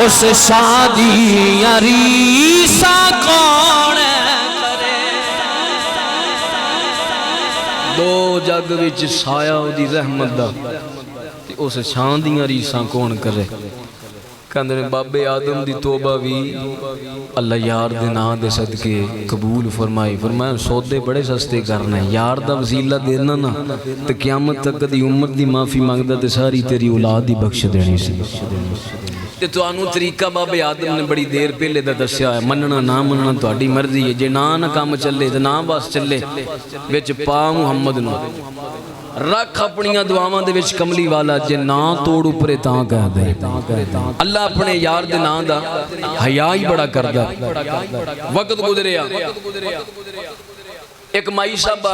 [SPEAKER 2] اس شادی ریساں کون کرے
[SPEAKER 1] دو جگ وچ سایہ دی رحمت دا اس شان دیاں ریساں کون کرے کہندے نے بابے آدم دی توبہ بھی اللہ یار دے نام دے صدقے قبول فرمائی فرمایا سودے بڑے سستے کرنے یار دا وسیلہ دینا نا تو قیامت تک دی امت دی معافی مانگدا تے ساری تیری اولاد دی بخش دینی سی تے تانوں طریقہ بابے آدم نے بڑی دیر پہلے دا دسیا ہے مننا نہ مننا تہاڈی مرضی ہے جے نہ کام چلے تے نہ بس چلے وچ پا محمد نو رکھ اپنیاں دعاواں دے وچ کملی والا جے نا توڑ اوپرے تاں کہہ دے اللہ اپنے یار دے نام دا حیا ہی بڑا کردا وقت گزریا ایک مائی صاحبہ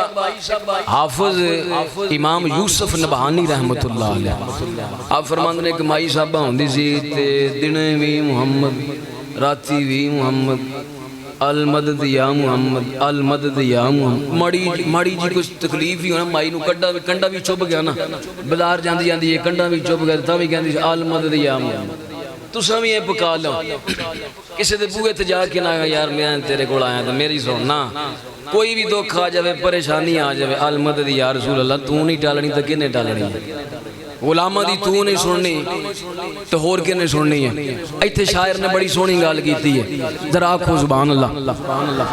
[SPEAKER 1] حافظ امام یوسف نبہانی رحمت اللہ علیہ آپ فرماندے نے ایک مائی صاحبہ ہوندی سی تے دنے وی محمد راتی وی محمد المدد یا محمد المدد یا محمد ماڑی جی کچھ تکلیف ہی ہونا مائی نو کنڈا بھی چوب گیا نا بازار جاندی جاندی یہ کنڈا بھی چوب گیا تاں بھی کہندی المدد یا محمد تساں بھی یہ پکا لو کسی دے بوئے تے جا کے نہ یار میں تیرے کول آیا تے میری سننا کوئی بھی دکھ آ جاوے پریشانی آ جاوے المدد یا رسول اللہ تو نہیں ٹالنی تے کنے ٹالنی غلامہ دی تو نہیں سننی تو ہور کے نہیں سننی ہے ایتھے شاعر نے بڑی سونی گال کیتی ہے ذرا آکھو سبحان اللہ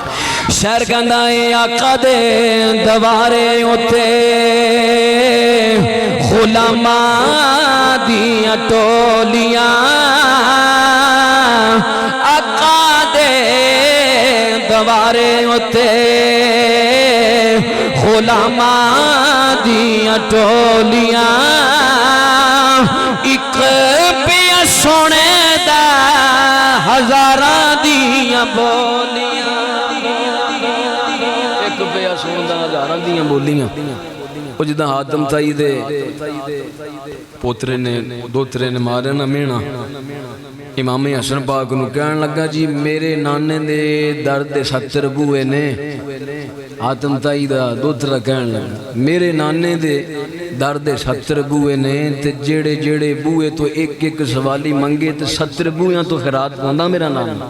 [SPEAKER 2] شاعر کہندا ہے آقا دے دوارے اوتے غلاماں دیاں ٹولیاں آقا دے دوارے اوتے غلاماں دیاں ٹولیاں ایک پیا سونے دا ہزاراں دیاں بولیاں
[SPEAKER 1] ایک پیا سونے دا ہزاراں دیاں بولیاں وہ جدہ حاتم تائی دے پوترے نے دوترے نے مارے نا مینا امام حسن پاک نو کہن لگا جی میرے نانے دے درد 70 بوئے نے حاتم تائی دا دوترا کہن لگا میرے نانے دے درد 70 بوئے نے تے جیڑے جیڑے بوئے تو ایک ایک سوالی منگے تے 70 بوئیاں تو خیرات پوندا میرا نام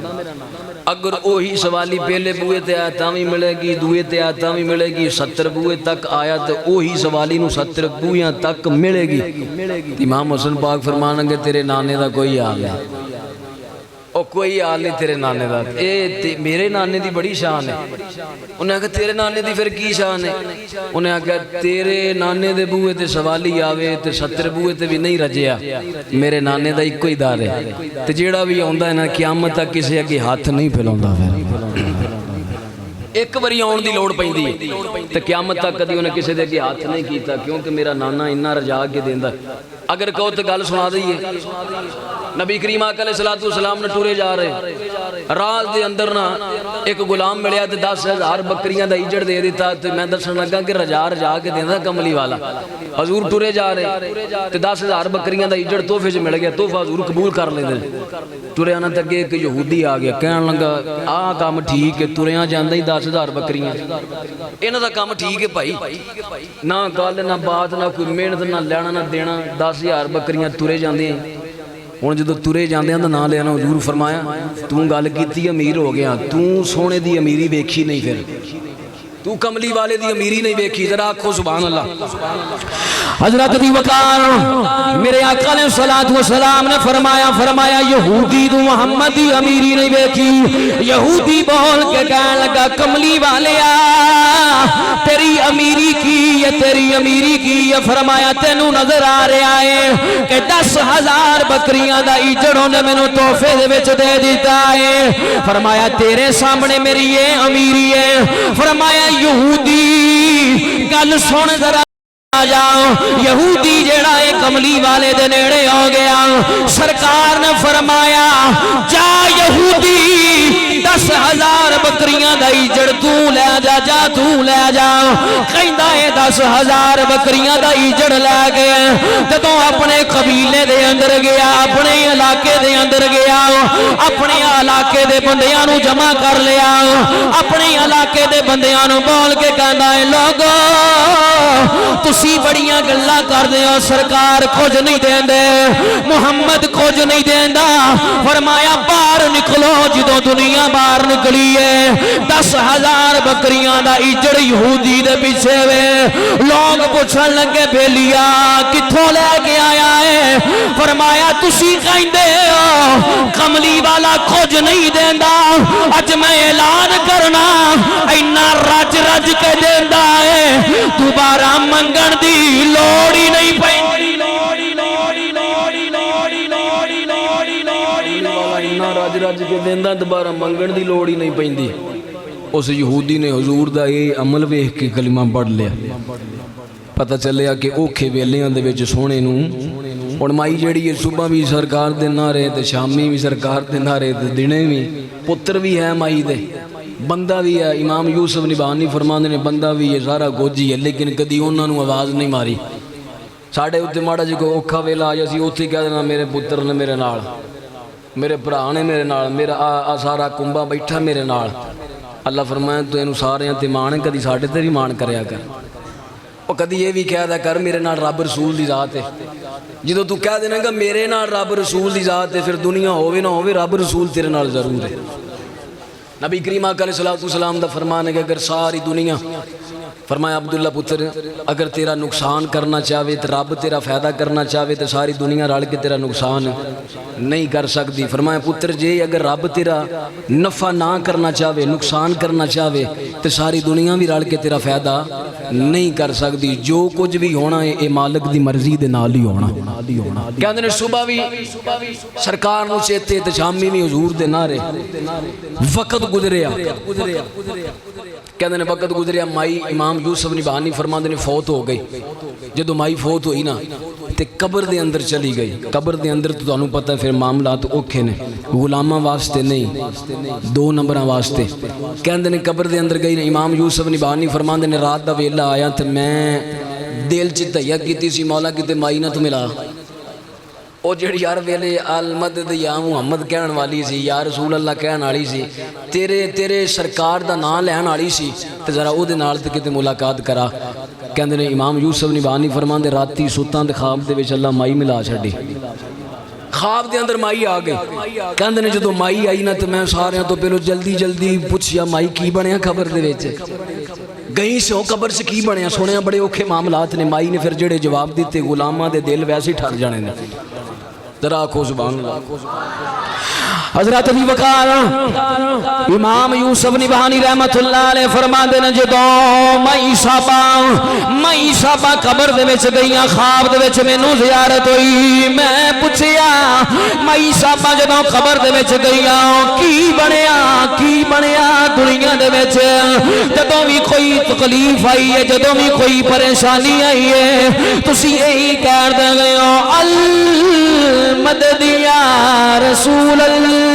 [SPEAKER 1] اگر اوہی سوالی پہلے بوئے تے آیا تامی ملے گی دوئے تے آیا تامی ملے گی 70 بوئے تک آیا تے اوہی سوالی نو 70 بوئیاں تک ملے گی امام حسن پاک فرمانا کہ تیرے نانے دا کوئی حال ہے او کوئی حال نہیں تیرے نانے دا میرے نانے دی بڑی شان ہے انہیں کہا تیرے نانے دی پھر کی شان ہے انہیں کہا تیرے نانے دے بوئے تے سوالی آوے تے 70 بوئے تے بھی نہیں رجیا میرے نانے دا ایک کوئی دار ہے تے جیڑا بھی ہوندہ ہے نا قیامت تک کسی اگے ہاتھ نہیں پھیلاؤندہ پھر ایک بری آن دی لوڑ پہندی ہے تے قیامت تک کدی انہیں کسی دے اگے ہاتھ نہیں کیتا کیونکہ میرا نانا انہا رجا کے دیندہ اگر کہو تے گل سنا دئیے نبی کریم آقا علیہ السلام نے ٹورے جا رہے راز دے اندر نا ایک غلام ملیا تے 10,000 بکریاں دا ایجڑ دے دیتا تے میں دسن لگا کہ رجا رجا کے دینا کملی والا حضور ٹورے جا رہے تے 10,000 بکریاں دا ایجڑ تحفے چ مل گیا تحفہ حضور قبول کر لیندے ٹورے آنا تک ایک یہودی آ گیا کہن لگا آ کام ٹھیک ہے ٹوریاں جاندا ہی 10,000 بکریاں انہاں دا کام ٹھیک ہے بھائی نہ گل نہ بات نہ کوئی محنت نہ لینا نہ دینا 10,000 بکریاں ٹورے جاندے ہوں جدو ترے جاندے ہیں نہ لینا حضور فرمایا تو گل کیتی امیر ہو گیا تو سونے دی امیری ویکھی نہیں پھر تو کملی والے دی امیری نہیں ویکھی ذرا آکھو سبحان اللہ
[SPEAKER 2] حضرت دی وقار میرے آقا علیہ السلام نے فرمایا یہودی تو محمد دی امیری نہیں ویکھی یہودی بول کے کہنے لگا کملی والیا تیری امیری کی ہے تیری امیری کی ہے فرمایا تینوں نظر آ رہا ہے کہ 10,000 بکریاں دا ایجڑوں نے میں نے تحفے دے وچ دے دیتا ہے فرمایا تیرے سامنے میری یہ امیری ہے فرمایا یہودی گل سن ذرا جاؤ یہودی جیڑا ہے کملی والے دے نیڑے ہو گیا سرکار نے فرمایا جا یہودی 10,000 بکریاں دا ایجڑ تو لے جا تو لے جا کہندا ہے 10,000 بکریاں دا ایجڑ لے گئے جدوں اپنے قبیلے دے اندر گیا اپنے علاقے دے اندر گیا اپنے علاقے دے بندیاں نو جمع کر لیا اپنے علاقے دے بندیاں نو بول کے کہندا ہے لوگو تسی بڑیاں گلاں کردے ہو سرکار کچھ نہیں دیندے محمد کچھ نہیں دیندا فرمایا باہر نکلو جدوں دنیا باہر نکلی ہے 10,000 بکریاں دا ایجڑ یہودی دے پیچھے وے لوگ پوچھن لگے بیلیا کتھوں لے کے آیا ہے فرمایا تسی کہندے ہو کملی والا کچھ نہیں دیندا اج میں اعلان کرنا اینا رج رج کے دیندا ہے دوبارہ منگن دی لوڑ ہی نہیں پیندی
[SPEAKER 1] رج رج کے دیندہ دوبارہ منگن دی لوڑ ہی نہیں پیندی اس یہودی نے حضور دا یہ عمل ویکھ کے کلمہ پڑھ لیا پتہ چلیا کہ اوکھے ویلیاں دے وچ سونے نوں ہن مائی جیڑی ہے صبح بھی سرکار دے نعرے تے شامی بھی سرکار دے نعرے تے دنے بھی پتر بھی ہے مائی دے بندہ بھی ہے امام یوسف نبہانی فرماندے نے بندہ بھی ہے سارا گوجی ہے لیکن کدی انہاں نوں آواز نہیں ماری ساڈے اوتے ماڑا جی کوئی اوکھا ویلا آ جاسی اوتھے کہہ دینا میرے پتر نے میرے نال میرے بھرا نے میرے نال میرا سارا کنبا بیٹھا میرے نال اللہ فرمایا تو اینو سارے تے مان کدی ساڈے تے بھی مان کریا کر او کدی یہ بھی کہہ دا کر میرے نال رب رسول دی ذات ہے جدوں تو کہہ دینا گا میرے نال رب رسول دی ذات ہے پھر دنیا ہووے نہ ہووے رب رسول تیرے نال ضرور ہے نبی کریم آقا علیہ السلام دا فرمان ہے کہ اگر ساری دنیا فرمایا عبداللہ پتر اگر تیرا نقصان کرنا چاہے تو رب تیرا فائدہ کرنا چاہے تو ساری دنیا رل کے تیرا نقصان نہیں کر سکتی فرمایا پتر جے اگر رب تیرا نفع نہ کرنا چاہے نقصان کرنا چاہے تو ساری دنیا بھی رل کے تیرا فائدہ نہیں کر سکتی جو کچھ بھی ہونا ہے اے مالک دی مرضی دے نال ہی ہونا کہندے نے صبح بھی سرکار نو چیتے تے شامی بھی حضور دے نعرے وقت گزریا کہندے نے وقت گزریا مائی امام یوسف نبہانی فرماندے نے فوت ہو گئی جدو مائی فوت ہوئی نا تے قبر دے اندر چلی گئی قبر دے اندر تو تانوں پتہ ہے پھر معاملات اوکھے نے غلاماں واسطے نہیں 2 نمبراں واسطے کہندے نے قبر دے اندر گئی امام یوسف نبہانی فرماندے نے رات دا ویلا آیا تے میں دل چ تہیا کیتی سی مولا کتے مائی نہ تو ملا او جڑی یار ویلے المدد یا محمد کہن والی سی یا رسول اللہ کہن والی سی تیرے سرکار دا نام لین والی سی تے ذرا او دے نال تے کتے ملاقات کرا کہندے نے امام یوسف نبہانی فرماندے راتی سوتاں دے خواب دے وچ اللہ مائی ملا چھڈی خواب دے اندر مائی آ گئی کہندے نے جدوں مائی آئی نا تے میں ساریاں تو پہلو جلدی پوچھیا مائی کی بنیا خبر دے وچ گئی سو قبر سے کی بنیا سنیا بڑے اوکھے معاملات نے مائی نے پھر جڑے جواب دیتے غلاماں دے دل ویسے ہی ٹھر جانے نے ذرا کو سبحان اللہ
[SPEAKER 2] حضرت ابی وقار امام یوسف نبہانی رحمت اللہ علیہ فرماندے نے جدوں مئی صاحبہ قبر دے وچ گئیاں خواب دے وچ مینوں زیارت ہوئی میں پوچھیا مئی صاحبہ جدوں قبر دے وچ گئیاں کی بنیا دنیا دے وچ جدوں بھی کوئی تکلیف آئی ہے جدوں بھی کوئی پریشانی آئی ہے تسی یہی کہہ دے گئے ہو المددیا رسول اللہ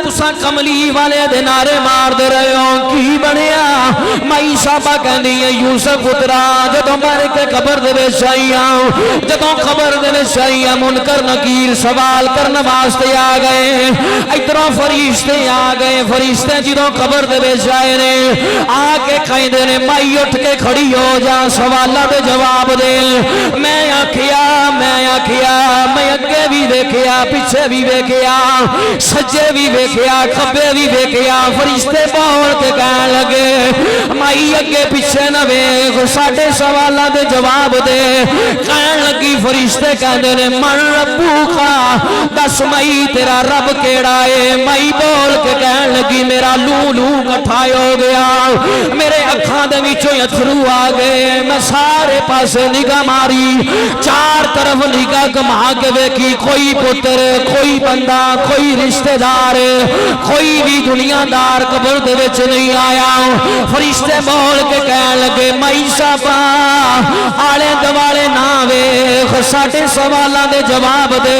[SPEAKER 2] تساں کملی والے دے نعرے مار دے رہے ہو کی بنیا مائی صاحبہ کہندی ہے یوسف پترا جدوں مر کے قبر دے وچ آئیاں جدوں قبر دے وچ آئیاں منکر نکیر سوال کرن واسطے آ گئے ادھروں فرشتے آ گئے فرشتے جدوں قبر دے وچ آئے نے آ کے کہندے نے مائی اٹھ کے کھڑی ہو جا سوالاں دے جواب دے میں آکھیا میں اگے بھی ویکھیا پیچھے بھی ویکھیا سجے بھی ویکھیا کھبے بھی ویکھیا فرشتے بول کے کہن لگے مائی اگے پیچھے نہ ویکھ ساڈے سوالاں دے جواب دے کہن لگی فرشتے کہندے نے من ربوکا دس مائی تیرا رب کیڑا ہے مائی بول کے کہن لگی میرا لولو کٹھا ہو گیا میرے اکھاں دے وچوں اتھرو آ گئے میں سارے پاسے نگاہ ماری چار طرف نگاہ گھما کے ویکھی کوئی پتر کوئی بندہ کوئی رشتہ دار کوئی بھی دنیا دار قبر دے وچ نہیں آیا فرشتے بول کے کہن لگے مائی صاحبہ آلے دوالے نہ ویکھ ساڈے سوالاں دے جواب دے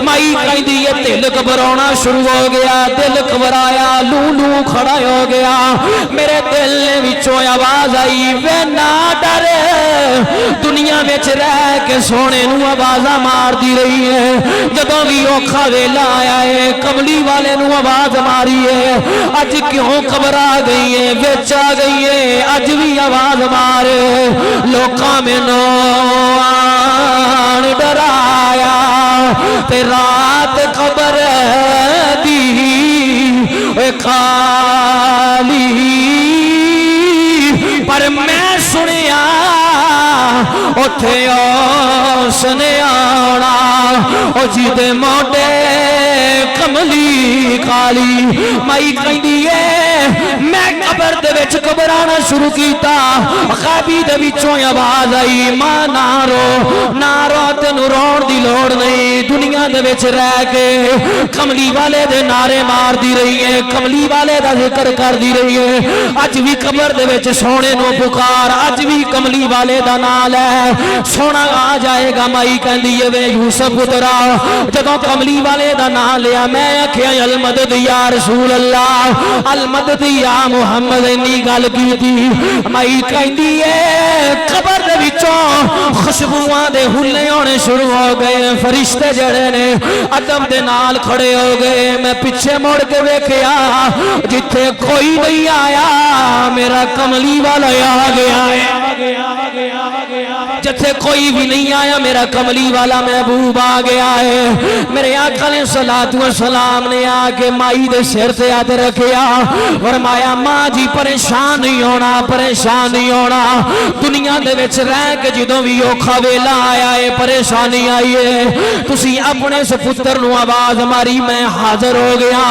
[SPEAKER 2] مائی کہندی ہے دل گھبرانا شروع ہو گیا دل گھبرایا لولو کھڑا ہو گیا میرے دل وچوں آواز آئی وے نہ ڈر دنیا وچ رہ کے سونے نو آوازاں مار دی رہی ہے جدوں بھی اوکھا ویلا آیا ہے کملی والے نو آواز ماری ہے اج کیوں گھبرا گئی ہے وچ آ گئی ہے اج بھی آواز مار لوکاں مینوں آن ڈرایا تے رات خبر دی اے خالی پر میں سنیا اوتھے اس نے آنا او جی دے موڈے کملی کالی مائی کہندی ہے میں قبر دے وچ گھبرانا شروع کیتا غیبی دے وچوں آواز آئی ماں نہ رو تینوں رون دی لوڑ نہیں دنیا دے وچ رہ کے کملی والے دے نعرے مار دی رہی ہے کملی والے دا ذکر کر دی رہی ہے اج بھی قبر دے وچ سونے نو پکار اج بھی کملی والے دا نام لے سونا آ جائے گا مائی کہندی ہے وے یوسف پترا جدوں کملی والے دا نام لیا میں آکھیا المدد یا رسول اللہ المدد یا محمد انی گل کیتی مائی کہندی ہے قبر دے وچوں خوشبوواں دے ہلے ہونے شروع ہو گئے فرشتے جڑے نے ادب دے نال کھڑے ہو گئے میں پیچھے مڑ کے ویکھیا جتھے کوئی نہیں آیا میرا کملی والا آ گیا ہے جتھے کوئی بھی نہیں آیا میرا کملی والا محبوب آ گیا ہے میرے آقا علیہ الصلوۃ والسلام نے آ کے مائی دے سر تے ہاتھ رکھیا فرمایا ماں جی پریشان نہیں ہونا دنیا دے وچ رہ کے جدوں بھی اوکھا ویلا آیا ہے پریشانی آئی ہے تسی اپنے اس پتر نو آواز ماری میں حاضر ہو گیا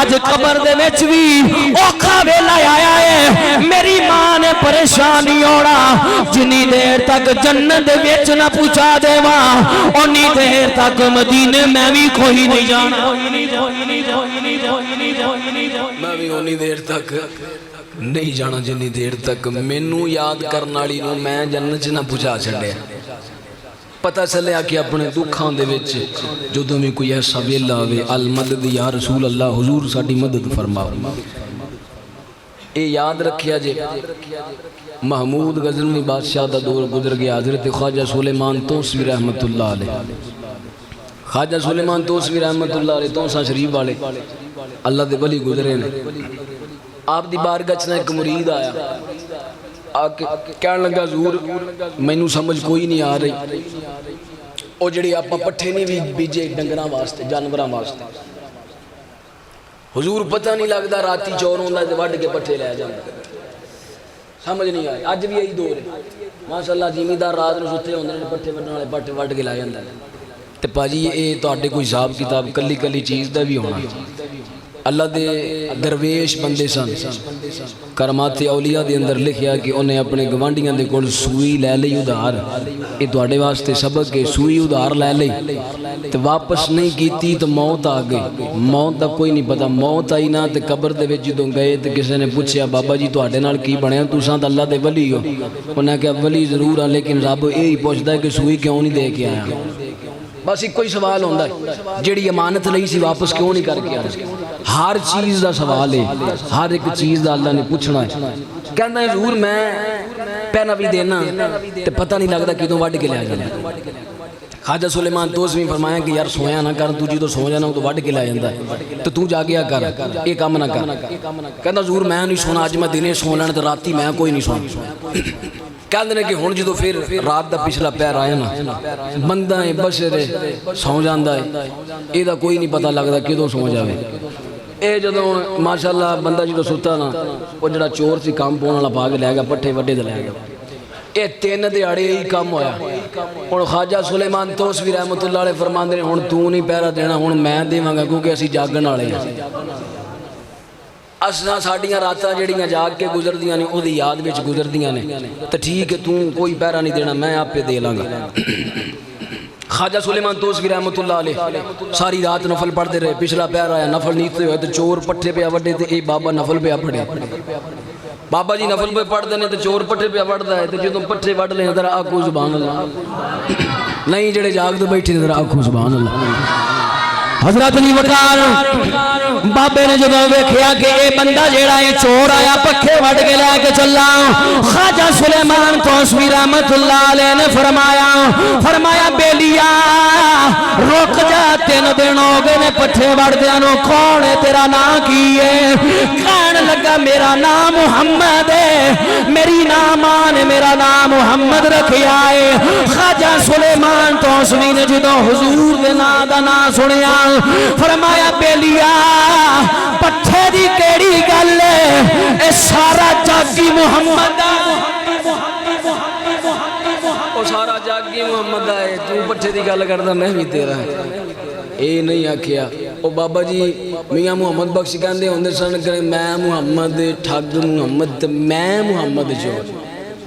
[SPEAKER 2] اج قبر دے وچ بھی اوکھا ویلا آیا ہے میری ماں نے پریشان نہیں ہونا جنی دیر تک جنت دے وچ نہ پہنچا دیواں اونی دیر تک مدینے میں بھی کوئی نہیں جانا
[SPEAKER 1] میں بھی اونی دیر تک نہیں جانا جنی دیر تک مینوں یاد کرن والی نو میں جنت نہ پہنچا چھڈیا پتہ چلیا کہ اپنے دکھاں دے وچ جدوں بھی کوئی ایسا ویلا آوے المدد یا رسول اللہ حضور ساڈی مدد فرماؤ اے یاد رکھیا جے محمود غزنوی بادشاہ دا دور گزر گیا حضرت خواجہ سلیمان توسوی رحمت اللہ علیہ خواجہ سلیمان توسوی رحمت اللہ علیہ توسا شریف والے اللہ دے ولی گزرے نے آپ دی بارگاہ چ ایک مرید آیا کہن لگا حضور مینوں سمجھ کوئی نہیں آ رہی او جڑی آپاں پٹھے نہیں بیجے ڈنگراں واسطے جانوراں واسطے حضور پتہ نہیں لگدا راتی چور ہوندا تے وڈ کے پٹھے لے جاندا سمجھ نہیں آئی اج بھی یہی دور ہے ماشاءاللہ زمیندار رات نوں ستے ہوندے نے پٹھے وڈن والے پٹھے وڈ کے لے جاندا تے پاجی اے تہاڈے کوئی حساب کتاب کلی کلی چیز دا بھی ہونا اللہ دے درویش بندے سن کرامات اولیاء دے اندر لکھیا کہ انہیں اپنے گوانڈیاں دے کول سوئی لے لئی ادھار اے تواڈے واسطے سبق کہ سوئی ادھار لے لئی تے واپس نہیں کیتی تو موت آ گئی موت دا کوئی نہیں پتا موت آئی نہ تے قبر دے وچ جدوں گئے تے کسے نے پوچھیا بابا جی تواڈے نال کی بنیا تساں تے اللہ دے ولی ہو انہاں کہا ولی ضرور ہاں لیکن رب یہی پوچھدا ہے کہ سوئی کیوں نہیں دے کے آیا بس ایک کوئی سوال ہوندہ ہے جیڑی امانت لئی سی واپس کیوں نہیں کر کے آئے ہر چیز دا سوال ہے ہر ایک چیز دا اللہ نے پوچھنا ہے کہنا ہے حضور میں پہنا بھی دینا تے پتہ نہیں لگتا کدوں وڈ کے لے جانا خواجہ سلیمان توسوی فرمایا کہ یار سویا نہ کر تو جدوں سو جانا تو وڈ کے لے جاندا ہے تو تو جاگیا کر یہ کام نہ کر کہندا حضور میں نہیں سونا اج میں دنے سو لینا تے راتی میں کوئی نہیں سونا کہندے نے کہ ہن جدوں پھر رات دا پچھلا پہر آیا نا بندہ ہے بشر ہے سو جاندا ہے اے دا کوئی نہیں پتہ لگدا کدوں سو جاوے اے جدوں ماشاءاللہ بندہ جدوں ستا نا او جڑا چور سی کام پاؤن والا پا کے لے گیا پٹھے وڈے تے لے گیا اے 3 دیہاڑے ہی کام ہویا ہن خواجہ سلیمان توسوی رحمتہ اللہ علیہ فرماندے نے ہن تو نہیں پہرا دینا ہن میں دیواں گا کیونکہ اسی جاگن والے ہیں اساں ساڈیاں راتاں جڑیاں جاگ کے گزردیاں نے اودی یاد وچ گزردیاں نے تے ٹھیک ہے تو کوئی پہرا نہیں دینا میں آپے دے لاں گا خواجہ سلیمان توسوی رحمتہ اللہ علیہ ساری رات نفل پڑھتے رہے پچھلا پہر آیا نفل نیتے ہوئے تے چور پٹھے پہ وڈے تے اے بابا نفل پہ پڑھے بابا جی نفل پہ پڑھ دینے تے چور پٹھے پہ پڑھدا ہے تے جدوں پٹھے وڈ لے ذرا آکھو سبحان اللہ نہیں جڑے جاگ تے بیٹھے ذرا آکھو سبحان اللہ
[SPEAKER 2] حضرت علی وقار بابے نے جدوں ویکھیا کہ اے بندہ جیڑا ہے چور آیا پکھے وڈ کے لے کے چلا خواجہ سلیمان توسوی رحمت اللہ علیہ نے فرمایا بیلیا رک جا 3 دن ہو گئے نے پٹھے وڈدیاں نو کون ہے تیرا نام کی ہے کہن لگا میرا نام محمد ہے میری نامان نے میرا نام محمد رکھیا ہے خواجہ سلیمان توسوی نے جدوں حضور دے نام دا نام سنیا فرمایا بیلیا پٹھے دی کیڑی گل ہے اے سارا جاگی محمد
[SPEAKER 1] او سارا جاگی محمد ہے تو پٹھے دی گل کردا میں بھی تیرا اے نہیں آکھیا او بابا جی میاں محمد بخش کہندے ہوندے سن کہ میں محمد ٹھگ محمد تے میں محمد چور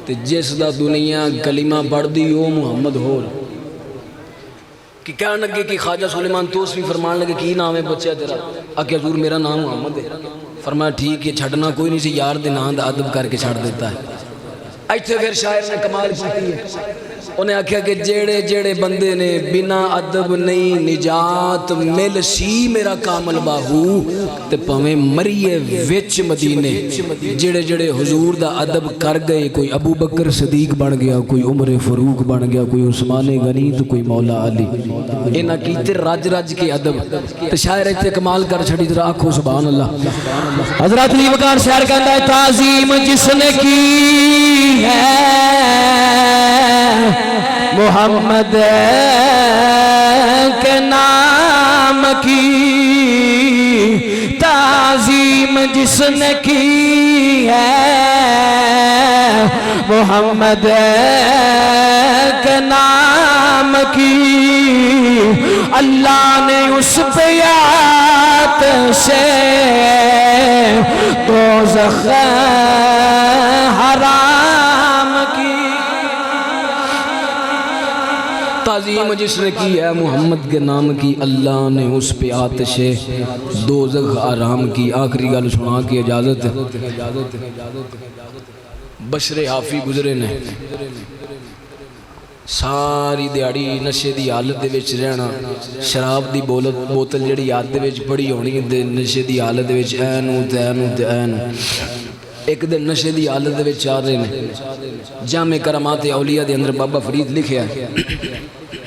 [SPEAKER 1] تے جس دا دنیا کلمہ پڑھ دی او محمد ہو کہ کہنے لگے کہ خواجہ سلیمان توسوی فرمان لگے کی نام ہے بچہ تیرا آکے حضور میرا نام محمد ہے فرمایا ٹھیک ہے چھڑنا کوئی نہیں سی یار دے نام دا ادب کر کے چھڑ دیتا ہے ایتھے پھر شاعر نے کمال کی ہے انہیں آکھیا کہ جیڑے جیڑے بندے نے بنا ادب نہیں نجات مل سی میرا کامل باہو تے پویں مریے وچ مدینے جیڑے جیڑے حضور دا ادب کر گئے کوئی ابو بکر صدیق بن گیا کوئی عمر فاروق بن گیا کوئی عثمان غنی تو کوئی مولا علی انہاں کیتے رج رج کے ادب تے شاعر ایتھے کمال کر چھڑی ذرا آکھو سبحان اللہ
[SPEAKER 2] حضرت علی وقار شاعر کہتا ہے تعظیم جس نے کی ہے محمد کے نام کی تعظیم جس نے کی ہے محمد کے نام کی اللہ نے اس پہ آتش دوزخ حرام کی
[SPEAKER 1] تعظیم جس نے کی ہے محمد کے نام کی اللہ نے اس پہ آتش دوزخ حرام کی آخری گل سنا کی اجازت بشر حافی گزرے نے ساری دیاڑی نشے دی حالت دے وچ رہنا شراب دی بوتل جڑی یاد دے وچ پڑی ہونی تے نشے دی حالت دے وچ اینو تے اینو تے اینو ایک دن نشے دی حالت دے وچ آ رہے نے جامع کرامات اولیاء دے اندر بابا فرید لکھیا ہے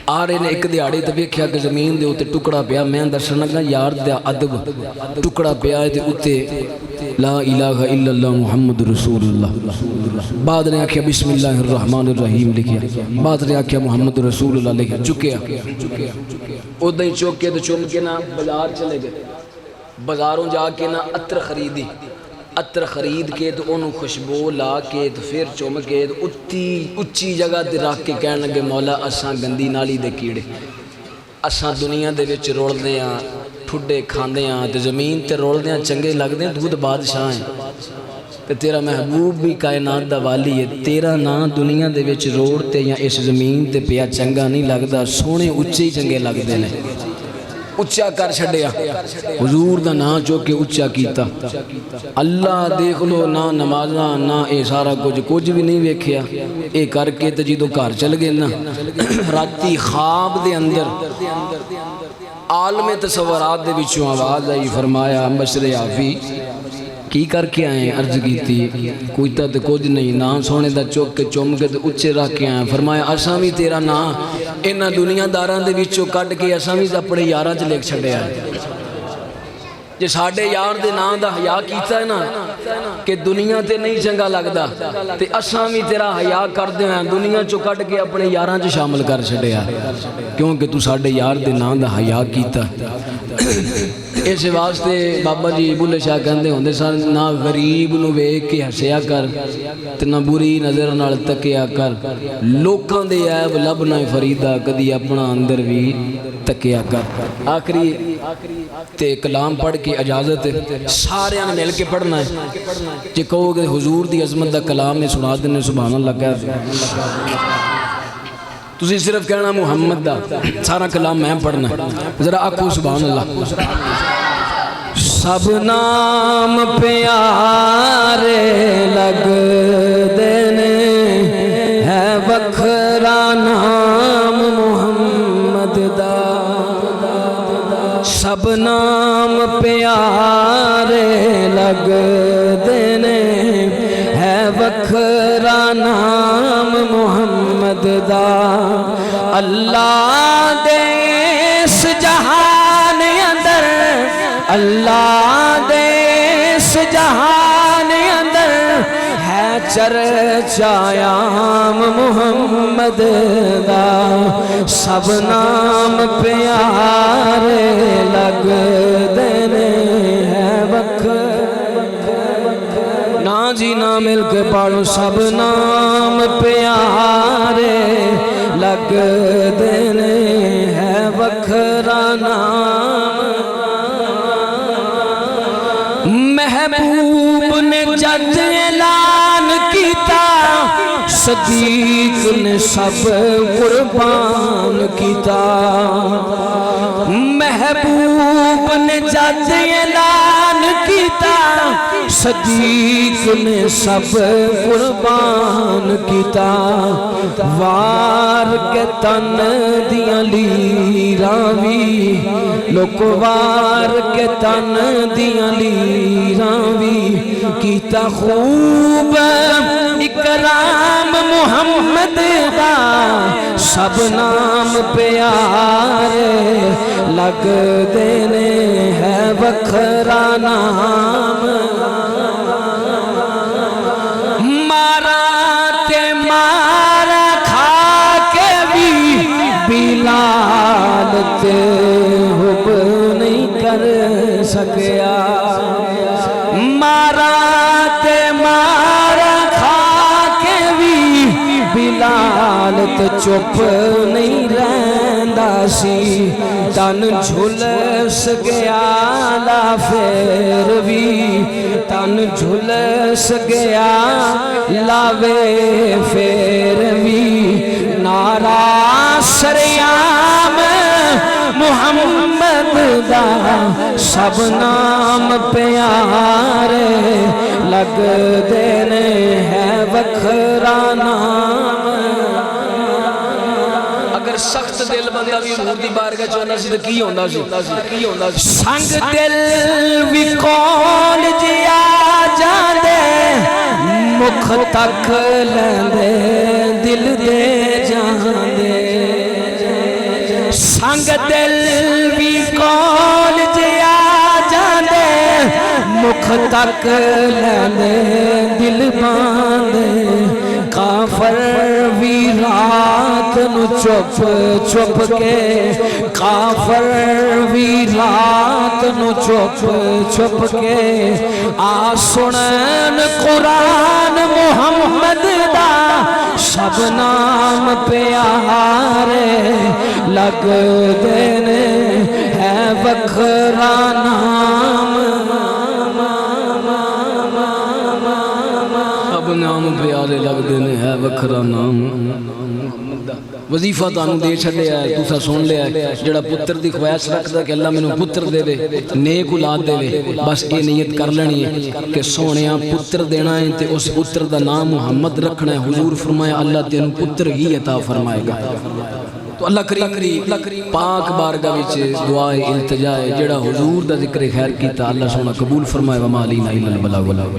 [SPEAKER 1] آ رہے نے ایک دیاڑے تے ویکھیا کہ زمین دے اوتے ٹکڑا پیا میں دسن لگا یار دا ادب ٹکڑا پیا تے اوتے لا الہ الا اللہ محمد رسول اللہ بعد نے آکھیا بسم اللہ الرحمن الرحیم لکھیا بعد نے آکھیا محمد رسول اللہ لکھیا چکیا اوداں ہی چوک کے تے چوم کے نا بازار چلے گئے بازاروں جا کے نا عطر خریدی عطر خرید کے تو انہوں خوشبو لا کے تو پھر چوم کے تو اچھی جگہ تے رکھ کے کہنے لگے مولا اساں گندی نالی دے کیڑے اساں دنیا دے وچ رول دے ہاں ٹھڈے کھاندے ہاں تے زمین تے رول دے ہاں چنگے لگ دے ہیں دودھ بادشاہ ہیں تے تیرا محبوب بھی کائنات دا والی ہے تیرا نا دنیا دے وچ روڑ تے یا اس زمین تے پیا چنگا نہیں لگدا سونے اچھے ہی چنگے لگ دے نے اچا کر چھڈیا حضور دا نام چوک کے اچا کیتا اللہ دیکھ لو نہ نمازاں نہ اے سارا کچھ بھی نہیں ویکھیا اے کر کے تے جدوں گھر چل گئے نا راتی خواب دے اندر عالم تصورات دے وچوں آواز آئی فرمایا مشر عافی کی کر کے آئے عرض کیتی کوئی تا تے کچھ نہیں نام سونے دا چوک کے چوم کے تے اچھے رکھ کے آئے فرمایا اساں بھی تیرا نام انہاں دنیا داراں دے وچوں کڈ کے اساں بھی اپنے یاراں چ لکھ چھڈیا جے ساڈے یار دے نام دا حیا کیتا ہے نا کہ دنیا تے نہیں چنگا لگدا تے اساں بھی تیرا حیا کردے ہیں دنیا چوں کڈ کے اپنے یاراں چ شامل کر چھڈیا کیونکہ تو ساڈے یار دے نام دا حیا کیتا اس واسطے بابا جی بلے شاہ کہندے ہوندے سن نہ غریب نو ویکھ کے ہسیا کر تے نہ بری نظر نال تکیا کر لوکاں دے عیب لبنا فریدا کدی اپنا اندر بھی تکیا کر آخری تے کلام پڑھ کے اجازت سارے نے مل کے پڑھنا ہے جے کہو کہ حضور دی عظمت دا کلام نے سنا دینے سبحان اللہ کہہ تسی صرف کہنا محمد دا سارا کلام میں پڑھنا ذرا آکھو سبحان اللہ سب نام پیارے لگ دینے ہے وکھرا نام محمد دا سب نام پیارے لگ دینے ہے وکھرا نام محمد دا اللہ دے اس جہان اندر اللہ دے اس جہان اندر ہے چرچا عام محمد دا سب نام پیارے لگ دینے ہے نا جی نا مل کے پڑھو سب نام پیارے لگ دینے ہے وکھرا نام محبوب نے جد اعلان کیتا صدیق نے سب قربان کیتا محبوب نے جد اعلان کیتا صدیق نے سب قربان کیتا وار کے تن دیاں لیراں وی لوک وار کے تن دیاں لیراں وی کیتا خوب اکرام محمد دا سب نام پیارے لگ دینے ہے وکھرا نام مارا تے مارا کھا کے بھی بلال تے حب نہیں کر سکیا مارا تے مارا کھا کے بھی بلال تے چپ نہیں رہندا سی تن جھلس گیا لا پھر بھی تن جھلس گیا لاوے پھر بھی نعرہ سریام محمد دا سب نام پیارے لگ دینے ہے وکھرا نام اگر سخت دل بندہ بھی حضور دی بارگاہ چاہنا سی تو کی ہوندا سی سنگ دل بھی کون جیا جاندے مکھ تک لیندے دل دے جاندے سنگ دل بھی کون جیا جاندے مکھ تک لیندے دل باندے کافر بھی رات نو چپ چپ کے کافر بھی رات نو چپ چپ کے آ سنن قرآن محمد دا سب نام پیارے لگ دینے ہے وکھرا نام سب نام پیارے لگ دینے ہے ہے وکھرا نام وظیفہ تانوں دے چھڈیا ہے تساں سن لیا ہے جڑا پتر دی خواہش رکھدا کہ اللہ مینوں پتر دے دے نیک اولاد دے وے بس یہ نیت کر لینی ہے کہ سونیا پتر دینا ہے تے اس پتر دا نام محمد رکھنا ہے حضور فرمایا اللہ تینوں پتر ہی عطا فرمائے گا تو اللہ کریم پاک بارگاہ وچ دعائے التجا ہے جڑا حضور دا ذکر خیر کیتا اللہ سونا قبول فرمائے وما علینا الا البلاغ